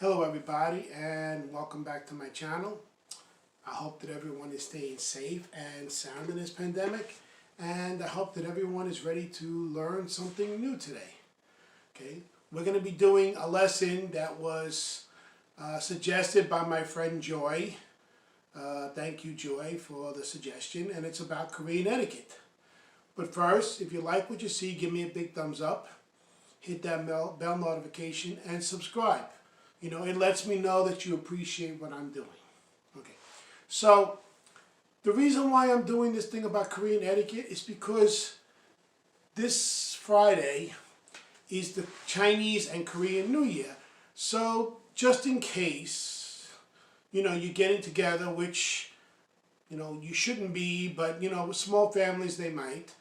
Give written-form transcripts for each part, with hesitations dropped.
Hello everybody and welcome back to my channel. I hope that everyone is staying safe and sound in this pandemic, and I hope that everyone is ready to learn something new today. Okay, we're going to be doing a lesson that was suggested by my friend Joy. Thank you, Joy, for the suggestion, and it's about Korean etiquette. But first, if you like what you see, give me a big thumbs up, hit that bell notification, and subscribe. You know, it lets me know that you appreciate what I'm doing. Okay, so the reason why I'm doing this thing about Korean etiquette is because this Friday is the Chinese and Korean New Year. So just in case, you know, you're getting together, which, you know, you shouldn't be, but, you know, with small families, they might.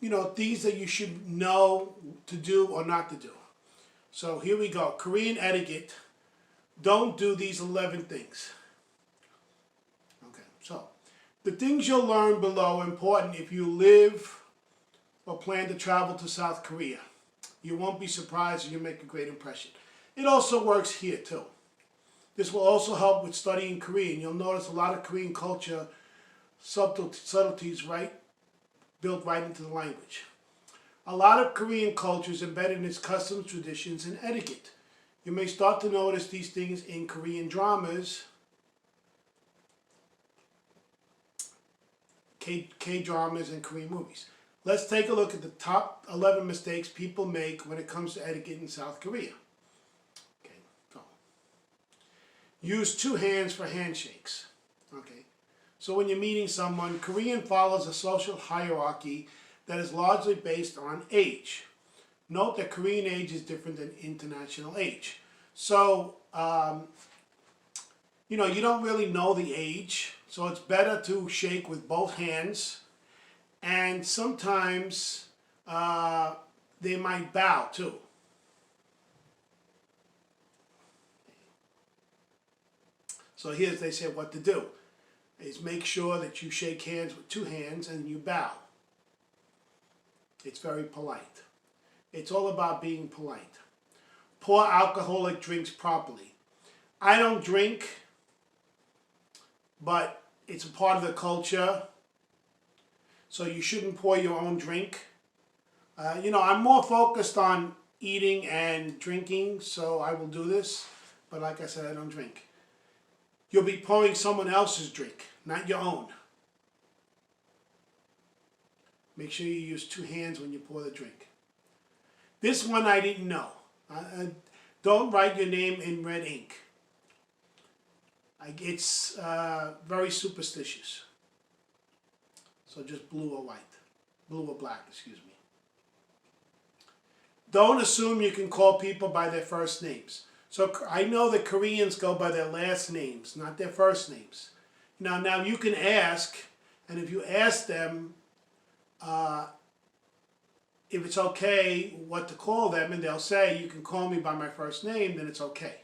You know, things that you should know to do or not to do. So here we go. Korean etiquette. Don't do these 11 things. Okay, so the things you'll learn below are important if you live or plan to travel to South Korea. You won't be surprised and you'll make a great impression. It also works here too. This will also help with studying Korean. You'll notice a lot of Korean culture subtleties built right into the language. A lot of Korean culture is embedded in its customs, traditions, and etiquette. You may start to notice these things in Korean dramas, K-dramas, and Korean movies. Let's take a look at the top 11 mistakes people make when it comes to etiquette in South Korea. Okay, so use two hands for handshakes. Okay, so when you're meeting someone, Korean follows a social hierarchy that is largely based on age. Note that Korean age is different than international age. So, you know, you don't really know the age, so it's better to shake with both hands. And sometimes they might bow too. So here's, they say what to do, is make sure that you shake hands with two hands and you bow. It's very polite. It's all about being polite. Pour alcoholic drinks properly. I don't drink, but it's a part of the culture, so you shouldn't pour your own drink. You know, I'm more focused on eating and drinking, so I will do this, but like I said, I don't drink. You'll be pouring someone else's drink, not your own. Make sure you use two hands when you pour the drink. This one I didn't know. Don't write your name in red ink. It's very superstitious. So just blue or white. Blue or black, excuse me. Don't assume you can call people by their first names. So I know that Koreans go by their last names, not their first names. Now you can ask, and if you ask them, if it's okay what to call them, and they'll say, you can call me by my first name, then it's okay.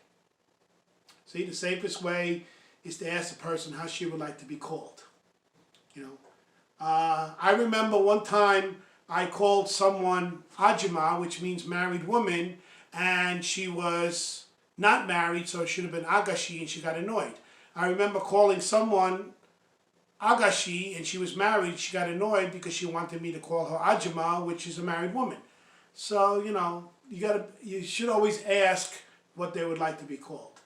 See, the safest way is to ask the person how she would like to be called. You know, I remember one time I called someone Ajima, which means married woman, and she was not married, so it should have been Agashi, and she got annoyed. I remember calling someone Agashi, and she was married. She got annoyed because she wanted me to call her Ajima, which is a married woman. So, you know, you should always ask what they would like to be called.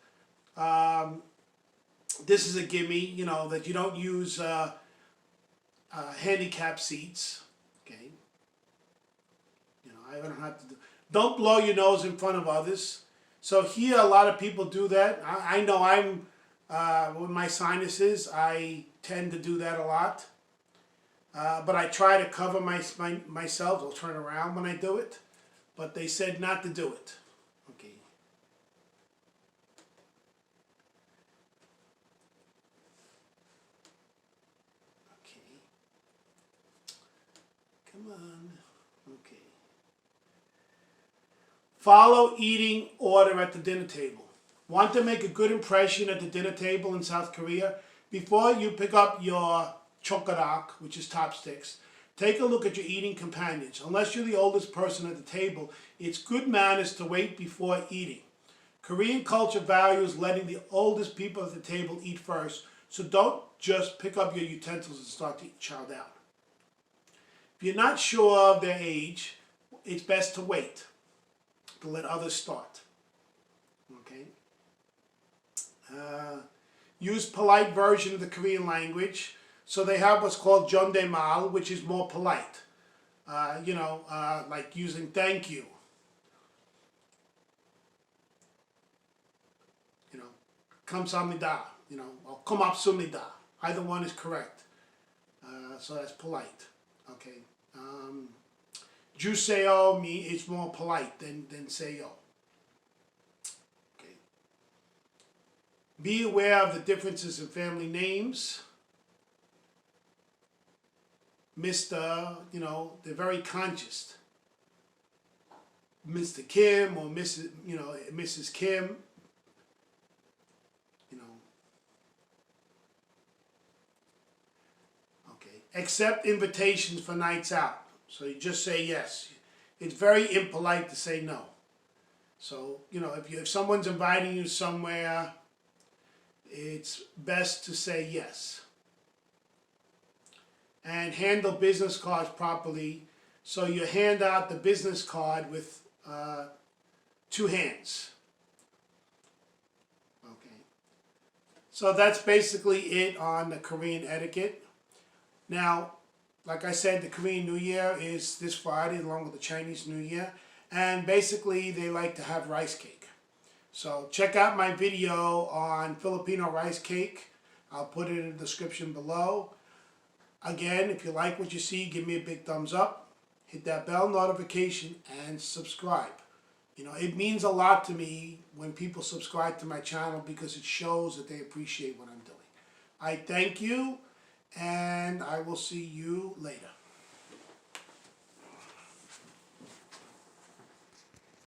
This is a gimme, you know, that you don't use handicap seats. Okay. You know, I don't have to do. Don't blow your nose in front of others. So here, a lot of people do that. I know I'm with my sinuses, I tend to do that a lot. But I try to cover myself. I'll turn around when I do it. But they said not to do it. Okay. Okay. Come on. Okay. Follow eating order at the dinner table. Want to make a good impression at the dinner table in South Korea? Before you pick up your chokadak, which is chopsticks, take a look at your eating companions. Unless you're the oldest person at the table, it's good manners to wait before eating. Korean culture values letting the oldest people at the table eat first, so don't just pick up your utensils and start to chow down. If you're not sure of their age, it's best to wait, to let others start. Okay? Use polite version of the Korean language. So they have what's called 존댓말, which is more polite. Like using thank you. 감사합니다, or 고맙습니다. Either one is correct. So that's polite. Okay. 주세요 is more polite than 세요. Okay. Be aware of the differences in family names. Mr., they're very conscious. Mr. Kim or Mrs. Kim. Accept invitations for nights out. So you just say yes. It's very impolite to say no. So, if someone's inviting you somewhere, it's best to say yes. And handle business cards properly. So you hand out the business card with 2 hands. Okay. So that's basically it on the Korean etiquette. Now, like I said, the Korean New Year is this Friday along with the Chinese New Year. And basically, they like to have rice cake. So check out my video on Filipino rice cake. I'll put it in the description below. Again, if you like what you see, give me a big thumbs up. Hit that bell notification and subscribe. It means a lot to me when people subscribe to my channel because it shows that they appreciate what I'm doing. I thank you. And I will see you later.